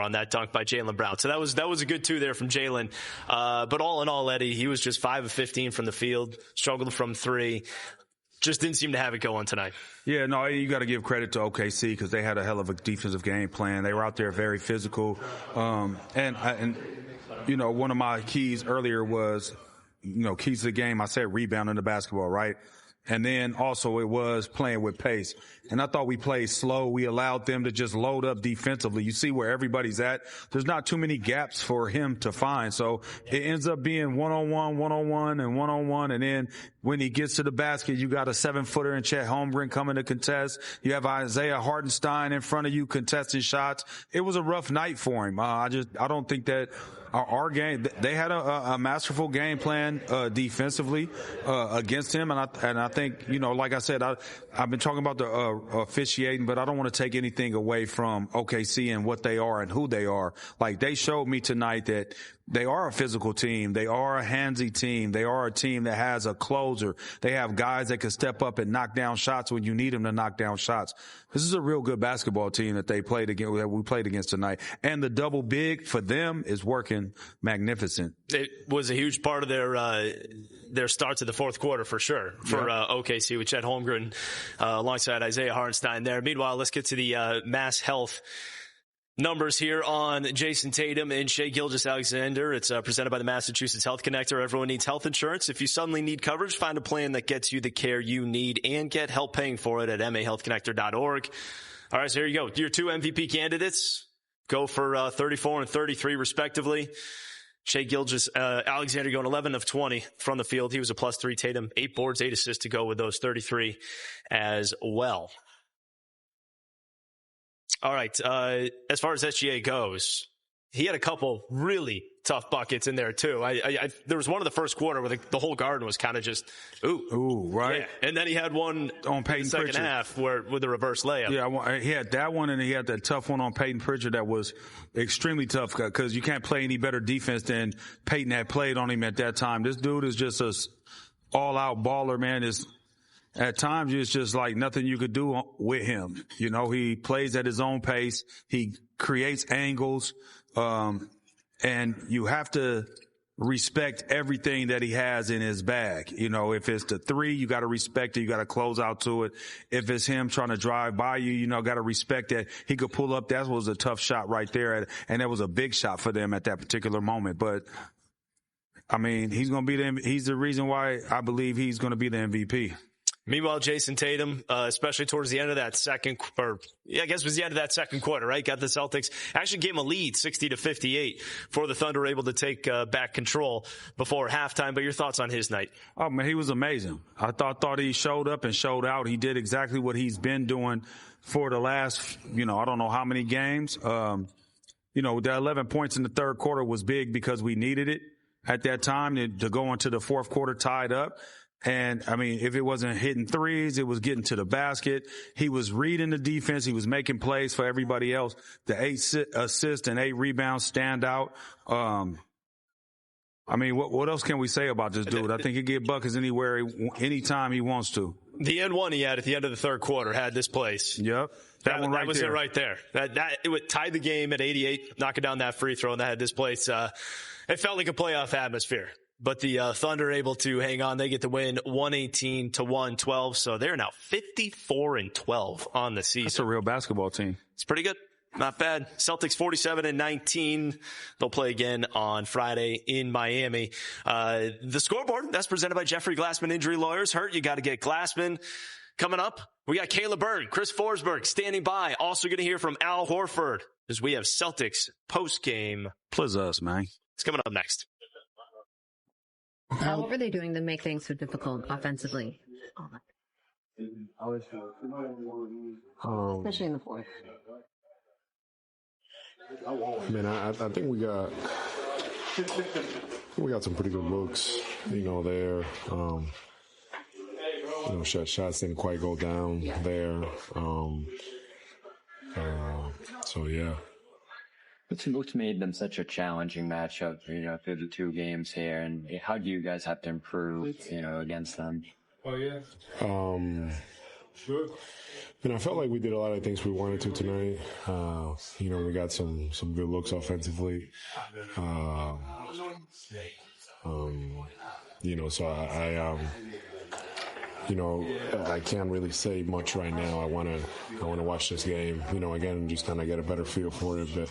on that dunk by Jaylen Brown. So that was a good two there from Jaylen. But all in all, Eddie, he was just 5 of 15 from the field, struggled from 3. Just didn't seem to have it going tonight. Yeah, no, you got to give credit to OKC because they had a hell of a defensive game plan. They were out there very physical. And you know, one of my keys earlier was, you know, keys to the game, I said rebounding the basketball, right? And then also it was playing with pace. And I thought we played slow. We allowed them to just load up defensively. You see where everybody's at. There's not too many gaps for him to find. So it ends up being one-on-one, one-on-one, and one-on-one. And then when he gets to the basket, you got a 7-footer and Chet Holmgren coming to contest. You have Isaiah Hartenstein in front of you contesting shots. It was a rough night for him. I don't think that our game, they had a masterful game plan defensively against him, and I think, you know, like I said, I've been talking about the officiating, but I don't want to take anything away from OKC and what they are and who they are. Like, they showed me tonight that they are a physical team. They are a handsy team. They are a team that has a closer. They have guys that can step up and knock down shots when you need them to knock down shots. This is a real good basketball team that we played against tonight. And the double big for them is working magnificent. It was a huge part of their start to the fourth quarter for sure for OKC with Chet Holmgren alongside Isaiah Hartenstein there. Meanwhile, let's get to the Mass Health numbers here on Jason Tatum and Shai Gilgeous-Alexander. It's presented by the Massachusetts Health Connector. Everyone needs health insurance. If you suddenly need coverage, find a plan that gets you the care you need and get help paying for it at mahealthconnector.org. All right, so here you go. Your 2 MVP candidates go for 34 and 33 respectively. Shai Gilgeous-Alexander going 11 of 20 from the field. He was a +3. Tatum, 8 boards, 8 assists to go with those 33 as well. All right. As far as SGA goes, he had a couple really tough buckets in there too. There was one in the first quarter where the whole garden was kind of just, ooh, right. Yeah. And then he had one on Peyton in the second Pritchard half with the reverse layup. Yeah, he had that one, and he had that tough one on Peyton Pritchard that was extremely tough because you can't play any better defense than Peyton had played on him at that time. This dude is just a all-out baller, man. At times, it's just like nothing you could do with him. You know, he plays at his own pace. He creates angles. And you have to respect everything that he has in his bag. You know, if it's the 3, you got to respect it. You got to close out to it. If it's him trying to drive by you, you know, got to respect that he could pull up. That was a tough shot right there. And that was a big shot for them at that particular moment. But I mean, he's the reason why I believe he's going to be the MVP. Meanwhile, Jason Tatum, especially towards the end of that it was the end of that second quarter, right? Got the Celtics, actually gave him a lead, 60-58, for the Thunder, able to take back control before halftime. But your thoughts on his night? Oh, man, he was amazing. I thought he showed up and showed out. He did exactly what he's been doing for the last, I don't know how many games. The 11 points in the third quarter was big because we needed it at that time to go into the fourth quarter tied up. And, I mean, if it wasn't hitting threes, it was getting to the basket. He was reading the defense. He was making plays for everybody else. The 8 assists and 8 rebounds stand out. I mean, what else can we say about this dude? I think he can get buckets anytime he wants to. The end one he had at the end of the third quarter had this place. Yep. That was it right there. It would tie the game at 88, knocking down that free throw, and that had this place. It felt like a playoff atmosphere. But the Thunder able to hang on. They get the win 118-112. So they're now 54-12 on the season. That's a real basketball team. It's pretty good. Not bad. Celtics 47-19. They'll play again on Friday in Miami. The scoreboard, that's presented by Jeffrey Glassman Injury Lawyers. Hurt, you got to get Glassman. Coming up, we got Caleb Bird, Chris Forsberg standing by. Also going to hear from Al Horford as we have Celtics postgame. Please us, man. It's coming up next. What were they doing to make things so difficult offensively? Especially in the fourth. Man, I think we got some pretty good looks, there. Shots didn't quite go down there. So yeah. What's made them such a challenging matchup, through the 2 games here, and how do you guys have to improve, against them? Good. And I felt like we did a lot of things we wanted to tonight. We got some good looks offensively. So I can't really say much right now. I want to watch this game, again, just kind of get a better feel for it. But,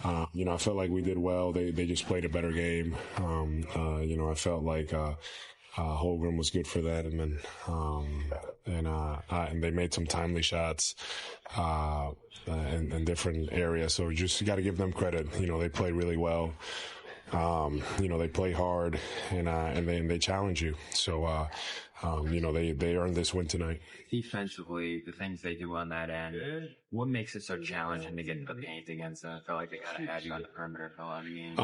I felt like we did well. They just played a better game. I felt like, Holmgren was good for that. And then, and they made some timely shots, in different areas. So just got to give them credit. They played really well. They play hard and they challenge you. So, they earned this win tonight. Defensively, the things they do on that end, what makes it so challenging to get in the paint against them? I felt like they kind of had you on the perimeter for a lot of games.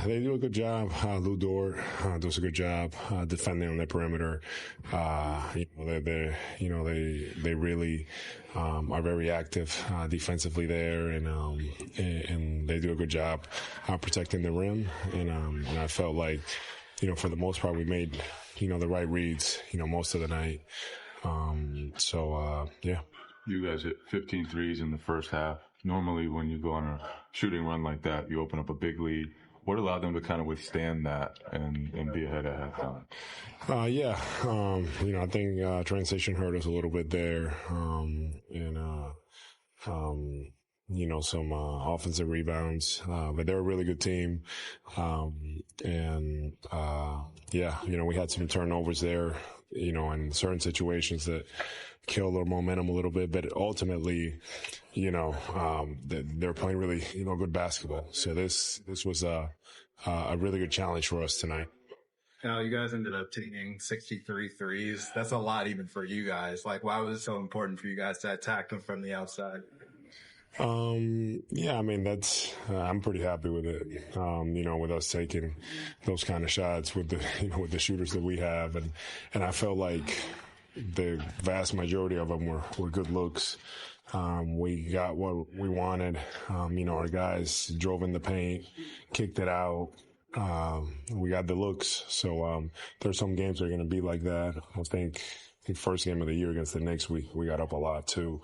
They do a good job. Lou Dort does a good job defending on the perimeter. They really are very active defensively there, and they do a good job protecting the rim. And I felt like, for the most part, we made the right reads, most of the night. You guys hit 15 threes in the first half. Normally, when you go on a shooting run like that, you open up a big lead. What allowed them to kind of withstand that and be ahead at halftime? I think transition hurt us a little bit there. Some offensive rebounds, but they're a really good team. We had some turnovers there, in certain situations that kill their momentum a little bit, but ultimately, they're playing really, good basketball. So this was a really good challenge for us tonight. You guys ended up taking 63 threes. That's a lot even for you guys. Like, why was it so important for you guys to attack them from the outside? I'm pretty happy with it. With us taking those kind of shots with the shooters that we have. And I felt like the vast majority of them were good looks. We got what we wanted. Our guys drove in the paint, kicked it out. We got the looks. So, there's some games that are going to be like that. I think the first game of the year against the Knicks, we got up a lot too.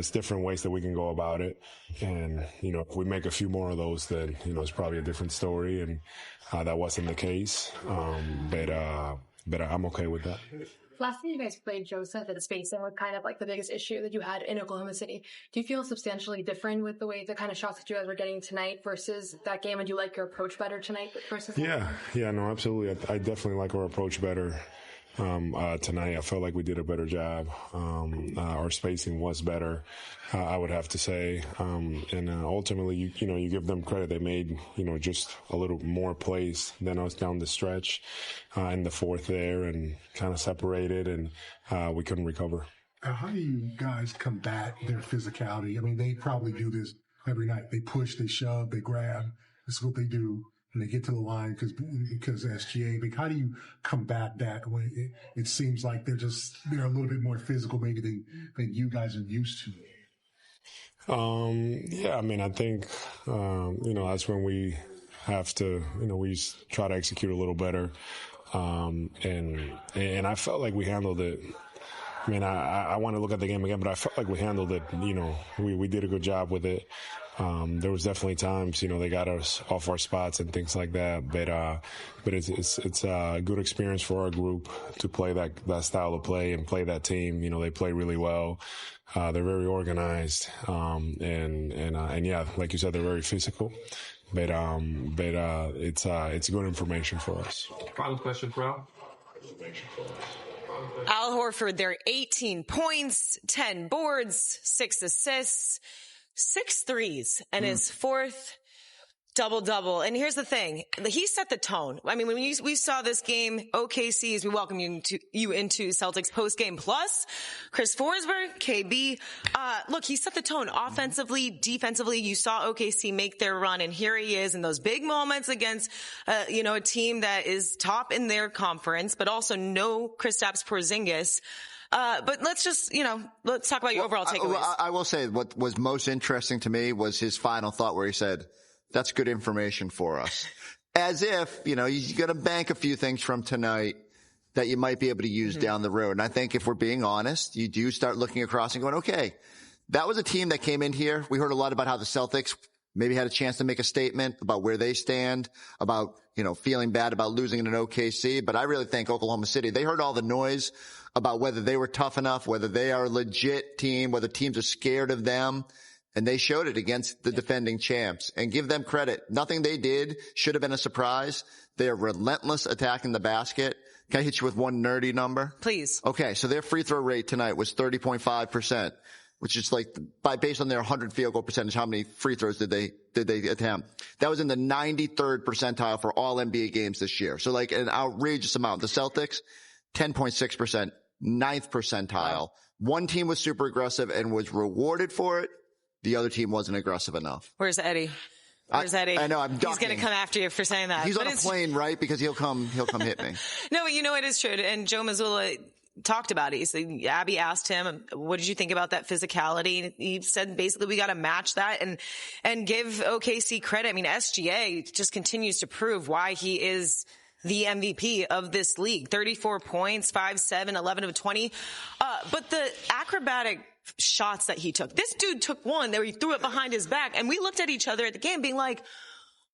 It's different ways that we can go about it. And, if we make a few more of those, then, it's probably a different story. And, that wasn't the case. But I'm okay with that. Last time you guys played, Joseph, the spacing was kind of like the biggest issue that you had in Oklahoma City. Do you feel substantially different with the way the kind of shots that you guys were getting tonight versus that game? And do you like your approach better tonight versus Yeah, no, absolutely. I definitely like our approach better. Tonight, I felt like we did a better job. Our spacing was better, I would have to say. Ultimately, you give them credit. They made, just a little more plays than us down the stretch, in the fourth there, and kind of separated, and, we couldn't recover. How do you guys combat their physicality? I mean, they probably do this every night. They push, they shove, they grab. That's what they do. And they get to the line because SGA. But how do you combat that when it seems like they're a little bit more physical maybe than you guys are used to? I think, that's when we have to, we try to execute a little better. And I felt like we handled it. I mean, I want to look at the game again, but I felt like we handled it. We did a good job with it. There was definitely times, they got us off our spots and things like that. But it's a good experience for our group to play that style of play and play that team. They play really well. They're very organized. Like you said, they're very physical. But it's good information for us. Final question for Al. Al Horford, there 18 points, 10 boards, 6 assists, 6 threes, and his fourth double-double. And here's the thing. He set the tone. I mean, when we saw this game, OKC, as we welcome you into Celtics postgame, plus Chris Forsberg, KB. Look, he set the tone offensively, defensively. You saw OKC make their run, and here he is in those big moments against, a team that is top in their conference, but also no Kristaps Porzingis. But let's just, let's talk about your overall takeaways. I will say what was most interesting to me was his final thought where he said, that's good information for us. As if, you're going to bank a few things from tonight that you might be able to use down the road. And I think if we're being honest, you do start looking across and going, okay, that was a team that came in here. We heard a lot about how the Celtics maybe had a chance to make a statement about where they stand, about, feeling bad about losing in an OKC. But I really think Oklahoma City, they heard all the noise about whether they were tough enough, whether they are a legit team, whether teams are scared of them. And they showed it against the defending champs. And give them credit. Nothing they did should have been a surprise. They are relentless attacking the basket. Can I hit you with one nerdy number? Please. Okay, so their free throw rate tonight was 30.5%, which is based on their 100 field goal percentage, how many free throws did they attempt? That was in the 93rd percentile for all NBA games this year. So an outrageous amount. The Celtics, 10.6%, 9th percentile. Wow. One team was super aggressive and was rewarded for it. The other team wasn't aggressive enough. Where's Eddie? Where's Eddie? I know, I'm ducking. He's going to come after you for saying that. He's on a plane, right? Because he'll come hit me. No, it is true. And Joe Mazzulla talked about it. He said, Abby asked him, what did you think about that physicality? He said, basically, we got to match that and give OKC credit. I mean, SGA just continues to prove why he is the MVP of this league. 34 points, 5-7, 11 of 20. But the acrobatic shots that he took, this dude took one where he threw it behind his back, and we looked at each other at the game being like,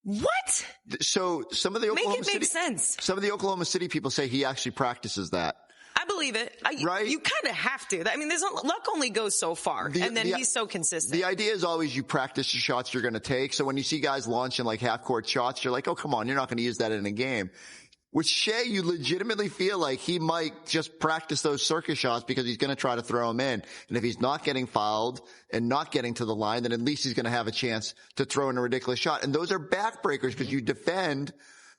what? So some of the make sense. Some of the Oklahoma City people say he actually practices that. I believe it. Right? You kind of have to. I mean, luck only goes so far, and then he's so consistent. The idea is always you practice the shots you're going to take. So when you see guys launching half-court shots, you're like, oh, come on, you're not going to use that in a game. With Shai, you legitimately feel like he might just practice those circus shots because he's going to try to throw them in. And if he's not getting fouled and not getting to the line, then at least he's going to have a chance to throw in a ridiculous shot. And those are backbreakers because you defend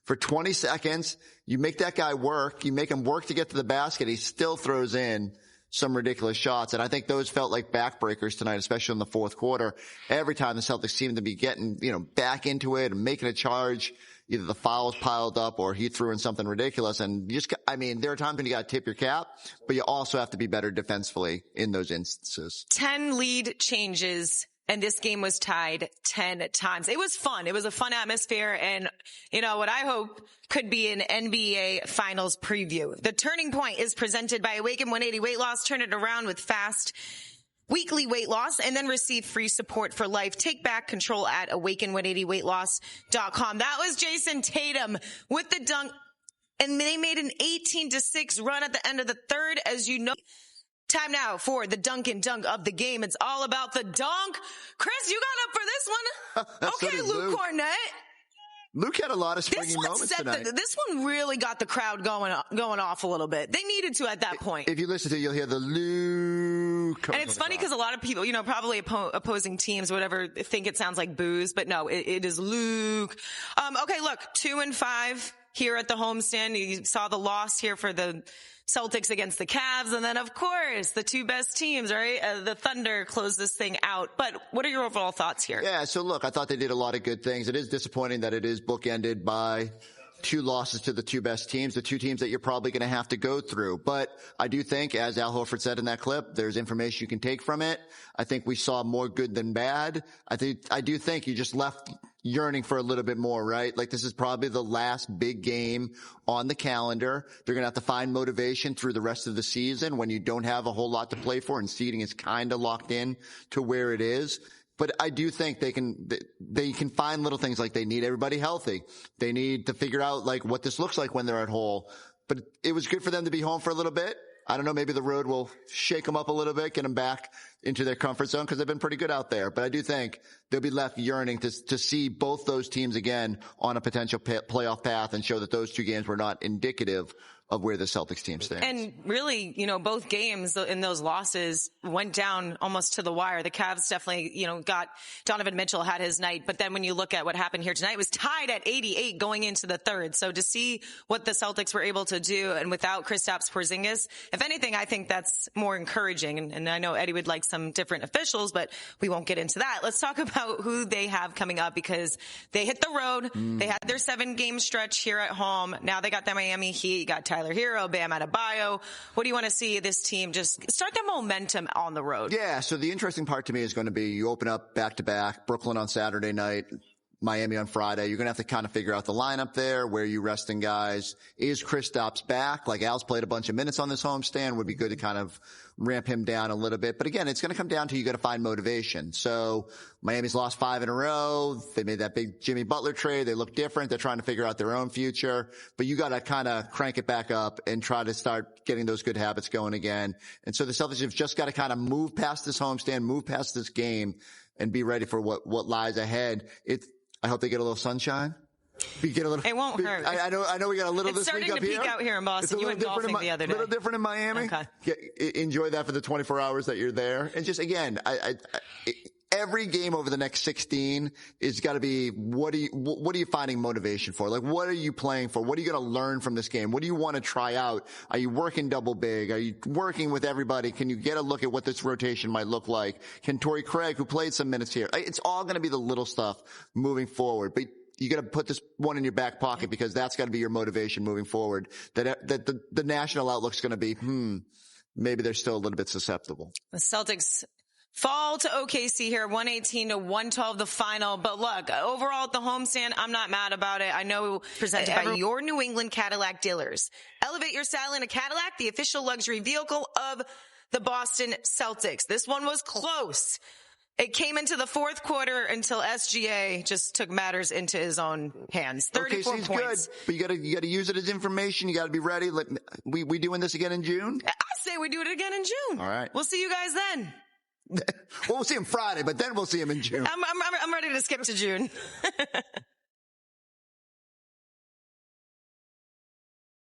for 20 seconds. You make that guy work. You make him work to get to the basket. He still throws in some ridiculous shots. And I think those felt like backbreakers tonight, especially in the fourth quarter. Every time the Celtics seemed to be getting, back into it and making a charge. Either the fouls piled up or he threw in something ridiculous. And there are times when you got to tip your cap, but you also have to be better defensively in those instances. 10 lead changes, and this game was tied 10 times. It was fun. It was a fun atmosphere, and what I hope could be an NBA Finals preview. The Turning Point is presented by Awaken 180 Weight Loss. Turn it around with fast weekly weight loss, and then receive free support for life. Take back control at awaken180weightloss.com. That was Jason Tatum with the dunk, and they made an 18-6 run at the end of the third. As you know, time now for the dunk and dunk of the game. It's all about the dunk. Chris, you got up for this one. Okay, Luke Cornett. Luke had a lot of springy moments tonight. This one really got the crowd going off a little bit. They needed to at that point. If you listen to it, you'll hear the Luke. And it's funny because a lot of people, probably opposing teams, whatever, think it sounds like booze, but no, it is Luke. Okay, look, 2-5 here at the homestand. You saw the loss here for the Celtics against the Cavs, and then of course the two best teams, right? The Thunder closed this thing out. But what are your overall thoughts here? Yeah, so look, I thought they did a lot of good things. It is disappointing that it is bookended by two losses to the two best teams, the two teams that you're probably going to have to go through. But I do think, as Al Horford said in that clip, there's information you can take from it. I think we saw more good than bad. I do think you just left yearning for a little bit more, right? This is probably the last big game on the calendar. They're going to have to find motivation through the rest of the season when you don't have a whole lot to play for and seeding is kind of locked in to where it is. But I do think they can find little things like they need everybody healthy. They need to figure out what this looks like when they're at home. But it was good for them to be home for a little bit. I don't know, maybe the road will shake them up a little bit, get them back into their comfort zone because they've been pretty good out there. But I do think they'll be left yearning to see both those teams again on a potential playoff path and show that those two games were not indicative of where the Celtics team stands. And really, both games in those losses went down almost to the wire. The Cavs definitely, got Donovan Mitchell had his night. But then when you look at what happened here tonight, it was tied at 88 going into the third. So to see what the Celtics were able to do and without Kristaps Porzingis, if anything, I think that's more encouraging. And I know Eddie would like some different officials, but we won't get into that. Let's talk about who they have coming up because they hit the road. They had their 7-game stretch here at home. Now they got the Miami Heat, got Tyler Hero, Bam Adebayo. What do you want to see this team just start their momentum on the road? Yeah, so the interesting part to me is going to be you open up back-to-back, Brooklyn on Saturday night, Miami on Friday. You're going to have to kind of figure out the lineup there, where you resting guys. Is Kristaps back? Like, Al's played a bunch of minutes on this homestand. Would be good to kind of ramp him down a little bit. But again, it's going to come down to you got to find motivation. So Miami's lost 5 in a row. They made that big Jimmy Butler trade. They look different. They're trying to figure out their own future. But you got to kind of crank it back up and try to start getting those good habits going again. And so the Celtics have just got to kind of move past this homestand, move past this game, and be ready for what lies ahead. I hope they get a little sunshine. It won't hurt. I know we got a little this week up here. It's starting to peak out here in Boston. You went golfing the other day. A little different in Miami. Okay. Enjoy that for the 24 hours that you're there. And just, again, every game over the next 16 is got to be, what are you finding motivation for? Like, what are you playing for? What are you going to learn from this game? What do you want to try out? Are you working double big? Are you working with everybody? Can you get a look at what this rotation might look like? Can Torrey Craig, who played some minutes here, it's all going to be the little stuff moving forward. But you got to put this one in your back pocket, because that's got to be your motivation moving forward. That the national outlook's going to be, maybe they're still a little bit susceptible. The Celtics fall to OKC here, 118-112 the final. But look, overall at the homestand, I'm not mad about it. I know presented by your New England Cadillac dealers. Elevate your style in a Cadillac, the official luxury vehicle of the Boston Celtics. This one was close. It came into the fourth quarter until SGA just took matters into his own hands. 34 OKC's points. Good, but you got to use it as information. You got to be ready. We doing this again in June? I say we do it again in June. All right. We'll see you guys then. Well, we'll see him Friday, but then we'll see him in June. I'm ready to skip to June.